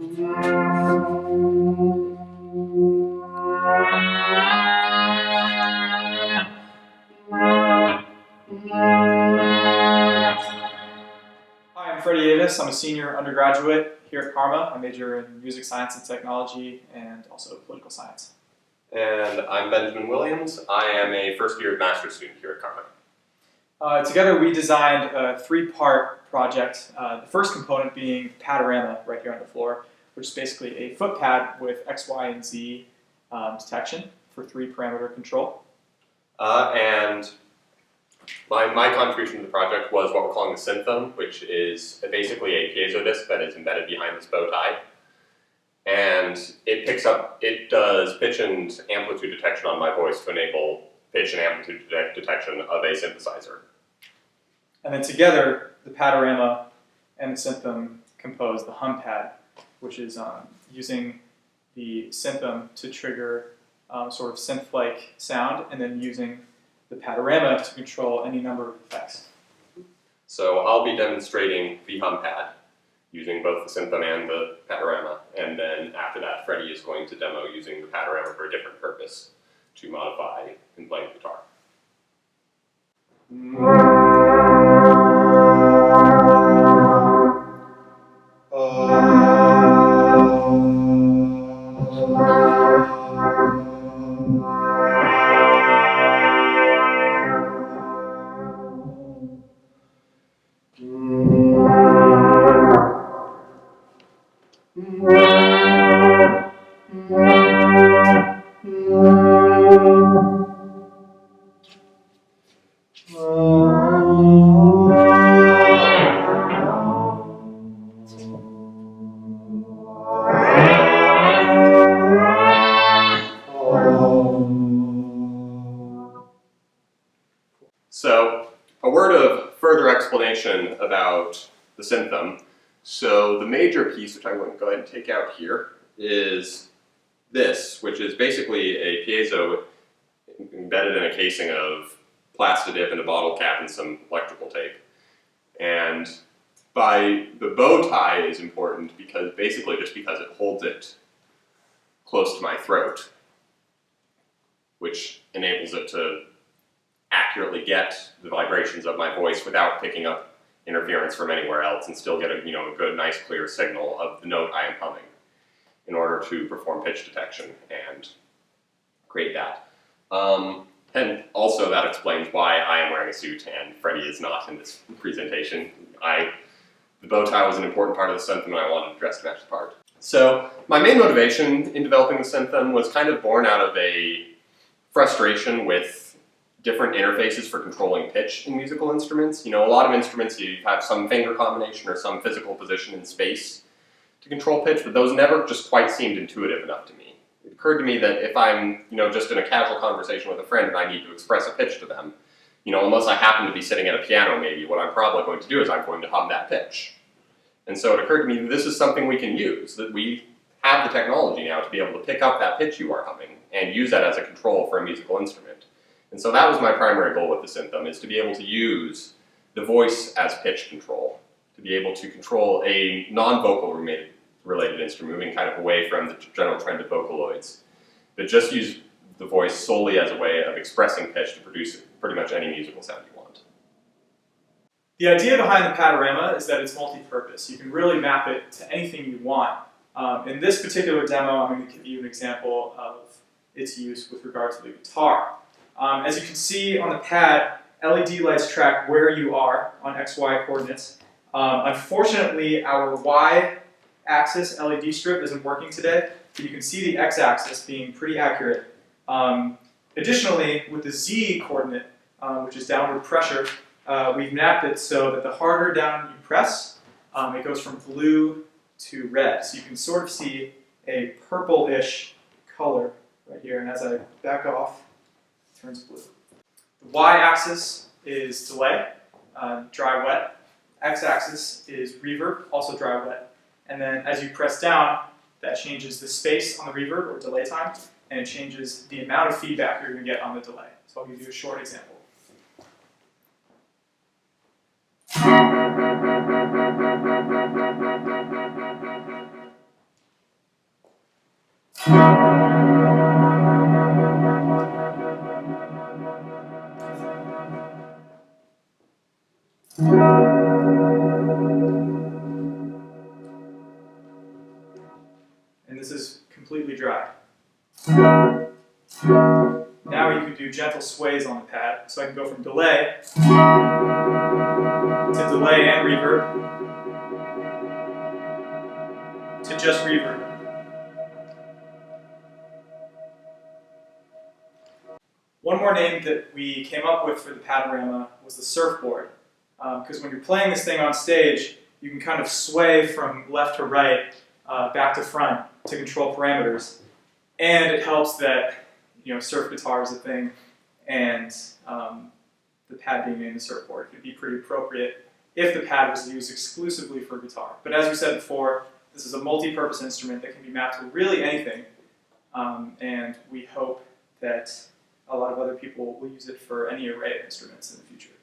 Hi, I'm Freddie Davis. I'm a senior undergraduate here at Karma. I major in music science and technology and also political science. And I'm Benjamin Williams. I am a first-year master's student here at Karma. Together we designed a three-part project, the first component being Padorama right here on the floor, which is basically a footpad with X, Y, and Z detection for 3-parameter control. And my contribution to the project was what we're calling the Synthum, which is basically a piezo disc that is embedded behind this bow tie. And it does pitch and amplitude detection on my voice to enable pitch and amplitude detection of a synthesizer. And then together, the Padorama and the Synthum compose the HumPad, which is using the Synthum to trigger sort of synth-like sound, and then using the Padorama to control any number of effects. So I'll be demonstrating the HumPad using both the Synthum and the Padorama, and then after that, Freddie is going to demo using the Padorama for a different purpose to modify and play the guitar. So, a word of further explanation about the Synthum. So the major piece, which I'm going to go ahead and take out here, is this, which is basically a piezo embedded in a casing of plastidip and a bottle cap and some electrical tape. And the bow tie is important because basically just because it holds it close to my throat, which enables it to accurately get the vibrations of my voice without picking up interference from anywhere else and still get a good, nice, clear signal of the note I am humming in order to perform pitch detection and create that. And also that explains why I am wearing a suit and Freddie is not in this presentation. The bow tie was an important part of the Synthum and I wanted to dress to match the part. So my main motivation in developing the Synthum was kind of born out of a frustration with different interfaces for controlling pitch in musical instruments. A lot of instruments you have some finger combination or some physical position in space to control pitch, but those never just quite seemed intuitive enough to me. It occurred to me that if I'm, just in a casual conversation with a friend and I need to express a pitch to them, unless I happen to be sitting at a piano maybe, what I'm probably going to do is I'm going to hum that pitch. And so it occurred to me that this is something we can use, that we have the technology now to be able to pick up that pitch you are humming and use that as a control for a musical instrument. And so that was my primary goal with the Synthum, is to be able to use the voice as pitch control, to be able to control a non-vocal related instrument, moving kind of away from the general trend of vocaloids, but just use the voice solely as a way of expressing pitch to produce pretty much any musical sound you want. The idea behind the Padorama is that it's multi-purpose. You can really map it to anything you want. In this particular demo, I'm going to give you an example of its use with regard to the guitar. As you can see on the pad, LED lights track where you are on XY coordinates. Unfortunately, our Y-axis LED strip isn't working today, but you can see the X-axis being pretty accurate. Additionally, with the Z coordinate, which is downward pressure, we've mapped it so that the harder down you press, it goes from blue to red. So you can sort of see a purple-ish color right here, and as I back off, it turns blue. The Y-axis is delay, dry wet. X-axis is reverb, also dry wet. And then as you press down, that changes the space on the reverb or delay time, and it changes the amount of feedback you're going to get on the delay. So I'll give you a short example. And this is completely dry. Now you can do gentle sways on the pad. So I can go from delay to delay and reverb to just reverb. One more name that we came up with for the Padorama was the surfboard. Because when you're playing this thing on stage, you can kind of sway from left to right, back to front to control parameters. And it helps that surf guitar is a thing, and the pad being in the surfboard could be pretty appropriate if the pad was used exclusively for guitar. But as we said before, this is a multi-purpose instrument that can be mapped to really anything, and we hope that a lot of other people will use it for any array of instruments in the future.